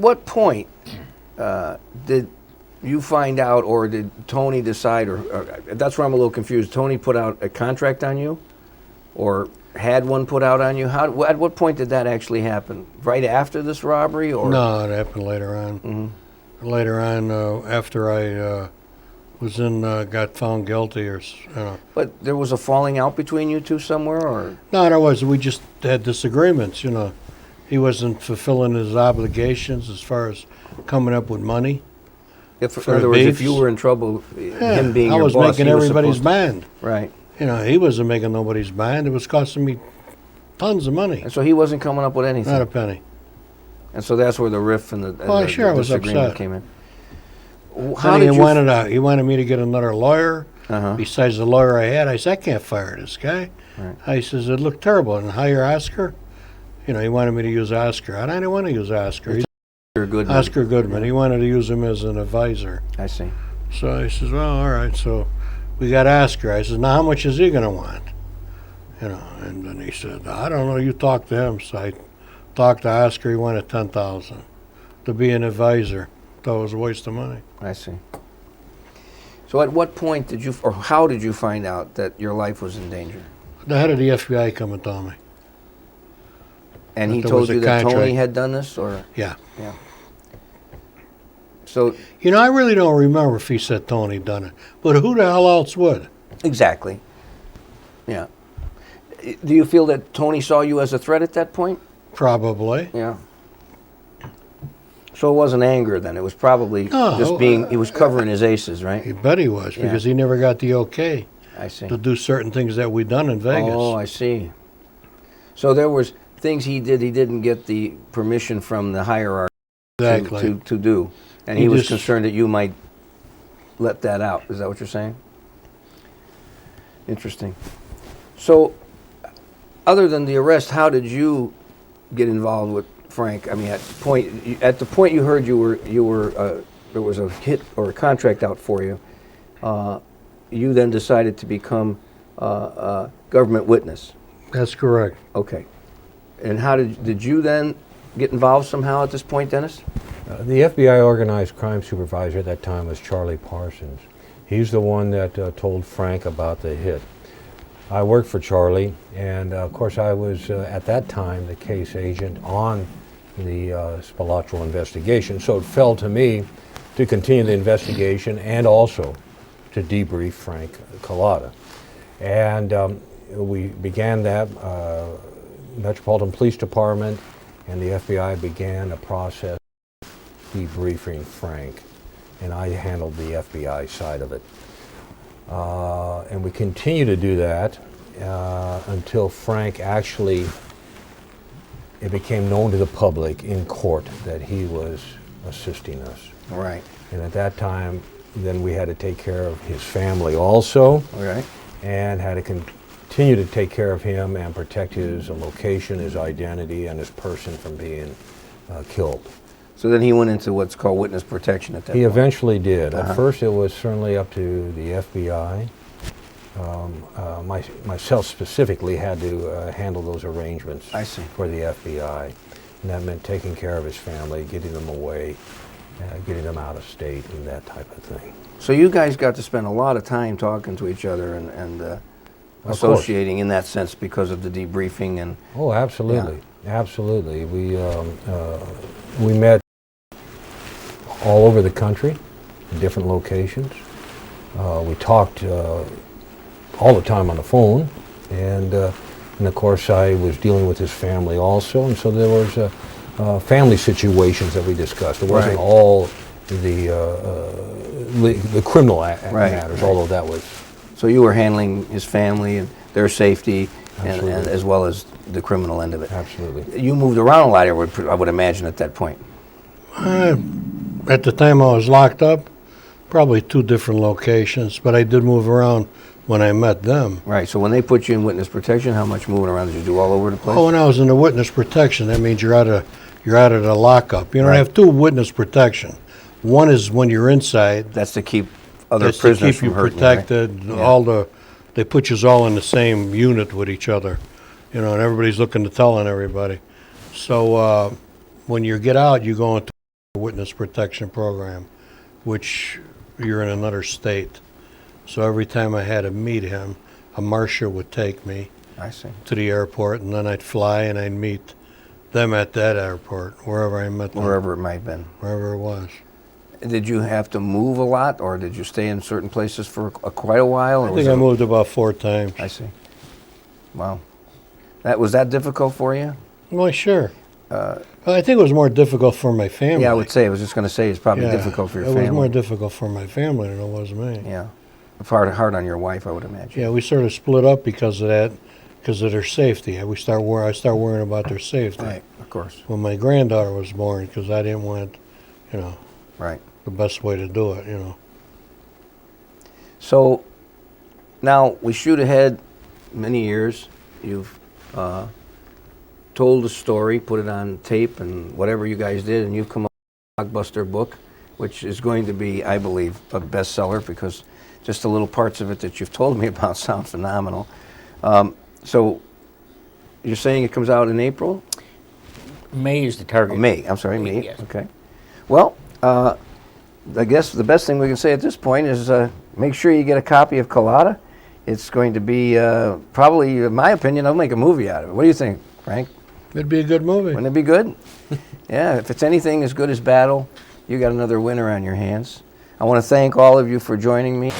what point did you find out, or did Tony decide, or that's where I'm a little confused. Tony put out a contract on you, or had one put out on you? At what point did that actually happen? Right after this robbery, or? No, it happened later on. Mm-hmm. Later on, after I got found guilty, or But there was a falling out between you two somewhere, or? No, there was. We just had disagreements. He wasn't fulfilling his obligations as far as coming up with money. In other words, if you were in trouble, him being your boss, I was making everybody's mind. Right. He wasn't making nobody's mind. It was costing me tons of money. And so he wasn't coming up with anything? Not a penny. And so that's where the riff and the disagreement came in. He wanted me to get another lawyer. Besides the lawyer I had, I said, I can't fire this guy. Right. I says, it looked terrible. And hire Oscar? He wanted me to use Oscar. And I didn't want to use Oscar. Oscar Goodman. He wanted to use him as an advisor. I see. So I says, well, all right. So we got Oscar. I says, now how much is he going to want? And then he said, I don't know. You talk to him. So I talked to Oscar. He wanted $10,000 to be an advisor. Thought it was a waste of money. I see. So at what point did you, or how did you find out that your life was in danger? The head of the FBI come and told me. And he told you that Tony had done this, or? Yeah. Yeah. So. I really don't remember if he said Tony done it, but who the hell else would? Exactly. Yeah. Do you feel that Tony saw you as a threat at that point? Probably. Yeah. So it wasn't anger then. It was probably just he was covering his aces, right? You bet he was, because he never got the okay to do certain things that we done in Vegas. Oh, I see. So there was things he didn't get the permission from the hierarchy to do. And he was concerned that you might let that out. Is that what you're saying? Interesting. So other than the arrest, how did you get involved with Frank? I mean, at the point you heard you were there was a hit or a contract out for you, you then decided to become a government witness. That's correct. Okay. And how did you then get involved somehow at this point, Dennis? The FBI organized crime supervisor at that time was Charlie Parsons. He's the one that told Frank about the hit. I worked for Charlie, and of course I was at that time the case agent on the Spilatro investigation, so it fell to me to continue the investigation and also to debrief Frank Cullotta. And we began that. Metropolitan Police Department and the FBI began a process debriefing Frank, and I handled the FBI side of it. And we continue to do that until Frank actually, it became known to the public in court that he was assisting us. Right. And at that time, then we had to take care of his family also. Right. And had to continue to take care of him and protect his location, his identity, and his person from being killed. So then he went into what's called witness protection at that point. He eventually did. At first it was certainly up to the FBI. Myself specifically had to handle those arrangements for the FBI. And that meant taking care of his family, getting them away, getting them out of state, and that type of thing. So you guys got to spend a lot of time talking to each other and associating in that sense because of the debriefing and. Oh, absolutely, absolutely. We met all over the country, in different locations. We talked all the time on the phone, and of course I was dealing with his family also, and so there was family situations that we discussed. It wasn't all the criminal matters, although that was. So you were handling his family and their safety, and as well as the criminal end of it. Absolutely. You moved around a lot, I would imagine, at that point. At the time I was locked up, probably 2 different locations, but I did move around when I met them. Right, so when they put you in witness protection, how much moving around did you do all over the place? Oh, when I was in the witness protection, that means you're out of the lockup. You don't have 2 witness protection. One is when you're inside. That's to keep other prisoners from hurting you, That's to keep you protected. They put you all in the same unit with each other, and everybody's looking to tell on everybody. So when you get out, you go into witness protection program, which you're in another state. So every time I had to meet him, a marshal would take me I see. to the airport, and then I'd fly and I'd meet them at that airport, wherever I met them, Wherever it might have been. wherever it was. Did you have to move a lot, or did you stay in certain places for quite a while? Or I was think I it- moved about 4 times. I see. Wow. Was that difficult for you? Well, sure. I think it was more difficult for my family. Yeah, I would say. I was just going to say it's probably Yeah, difficult for your it family. was more difficult for my family than it was me. Yeah. Hard on your wife, I would imagine. Yeah, we sort of split up because of that, because of their safety. I start worrying about their safety Right, of course. when my granddaughter was born, because I didn't want, Right. the best way to do it. So now we shoot ahead many years. You've told a story, put it on tape, and whatever you guys did, and you've come up with a blockbuster book, which is going to be, I believe, a bestseller because just the little parts of it that you've told me about sound phenomenal. So you're saying it comes out in April? May is the target. May. I'm sorry, May. Yes. Okay. Well, I guess the best thing we can say at this point is make sure you get a copy of Cullotta. It's going to be probably, in my opinion, I'll make a movie out of it. What do you think, Frank? It'd be a good movie. Wouldn't it be good? Yeah, if it's anything as good as Battle, you got another winner on your hands. I want to thank all of you for joining me.